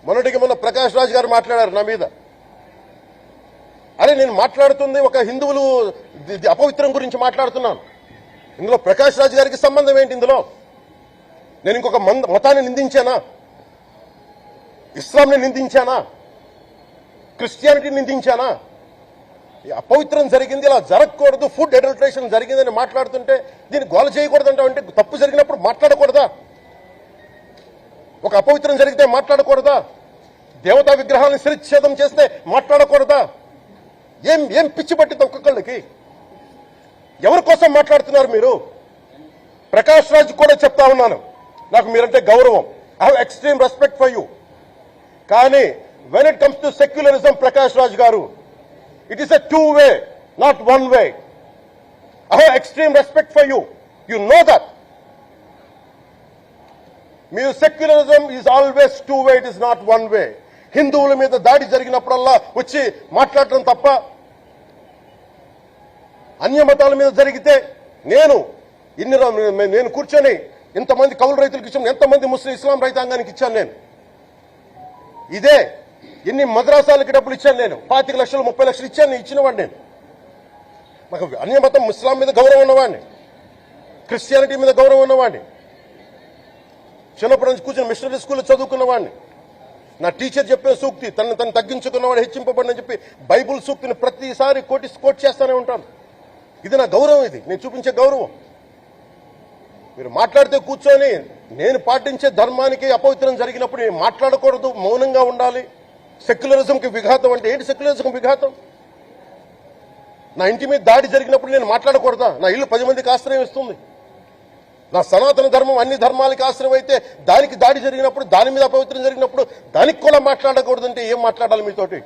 మొన్న ప్రకాష్ రాజ్ గారు మాట్లాడారు నా మీద. అరే నేను మాట్లాడుతుంది ఒక హిందువులు అపవిత్రం గురించి మాట్లాడుతున్నాను. ఇందులో ప్రకాష్ రాజ్ గారికి సంబంధం ఏంటి? ఇందులో నేను ఇంకొక మతాన్ని నిందించానా? ఇస్లాంని నిందించానా? క్రిస్టియానిటీని నిందించానా? అపవిత్రం జరిగింది, ఇలా జరగకూడదు, ఫుడ్ అడల్టరేషన్ జరిగిందని మాట్లాడుతుంటే దీన్ని గోల చేయకూడదంటే అంటే తప్పు జరిగినప్పుడు మాట్లాడకూడదా? ఒక అపవిత్రం జరిగితే మాట్లాడకూడదా? దేవతా విగ్రహాలను శిరచ్ఛేదం చేస్తే మాట్లాడకూడదా? ఏం పిచ్చి పట్టింది ఒక్కొక్కళ్ళకి? ఎవరి కోసం మాట్లాడుతున్నారు మీరు? ప్రకాష్ రాజ్ కూడా చెప్తా ఉన్నాను, నాకు మీరంటే గౌరవం. I have extreme respect for you. కానీ when it comes to secularism, Prakash Raj గారు, it is a two way, not one way. I have extreme respect for you. You know that. మీరు secularism is always two way, it is not one way. హిందువుల మీద దాడి జరిగినప్పుడల్లా వచ్చి మాట్లాడటం తప్ప, అన్య మతాల మీద జరిగితే నేను కూర్చొని ఎంతమంది కౌలు రైతులకు ఇచ్చాను, ఎంతమంది ముస్లిం ఇస్లాం రైతాంగానికి ఇచ్చాను నేను. ఇదే ఎన్ని మద్రాసాలకి డబ్బులు ఇచ్చాను నేను, 25 లక్షలు 30 లక్షలు ఇచ్చాను, ఇచ్చినవాడిని నేను. నాకు అన్య మతం ఇస్లాం మీద గౌరవం ఉన్నవాడిని, క్రిస్టియానిటీ మీద గౌరవం ఉన్నవాడిని, చిన్నప్పటి నుంచి కూర్చొని మిషనరీ స్కూల్లో చదువుకున్నవాడిని. నా టీచర్ చెప్పిన సూక్తి, తను తగ్గించుకున్నవాడు హెచ్చింపబడిని చెప్పి బైబుల్ సూక్తిని ప్రతిసారి కోట్ చేస్తానే ఉంటాను. ఇది నా గౌరవం, ఇది నేను చూపించే గౌరవం. మీరు మాట్లాడితే కూర్చొని నేను పాటించే ధర్మానికి అపవిత్రం జరిగినప్పుడు నేను మాట్లాడకూడదు, మౌనంగా ఉండాలి. సెక్యులరిజంకి విఘాతం అంటే ఏంటి? సెక్యులరిజంకి విఘాతం? నా ఇంటి మీద దాడి జరిగినప్పుడు నేను మాట్లాడకూడదా? నా ఇల్లు 10 మందికి ఆశ్రయం ఇస్తుంది. నా సనాతన ధర్మం అన్ని ధర్మాలకి ఆశ్రయం అయితే దానికి దాడి జరిగినప్పుడు, దాని మీద అపవిత్రం జరిగినప్పుడు దానికి కూడా మాట్లాడకూడదంటే ఏం మాట్లాడాలి మీతోటి?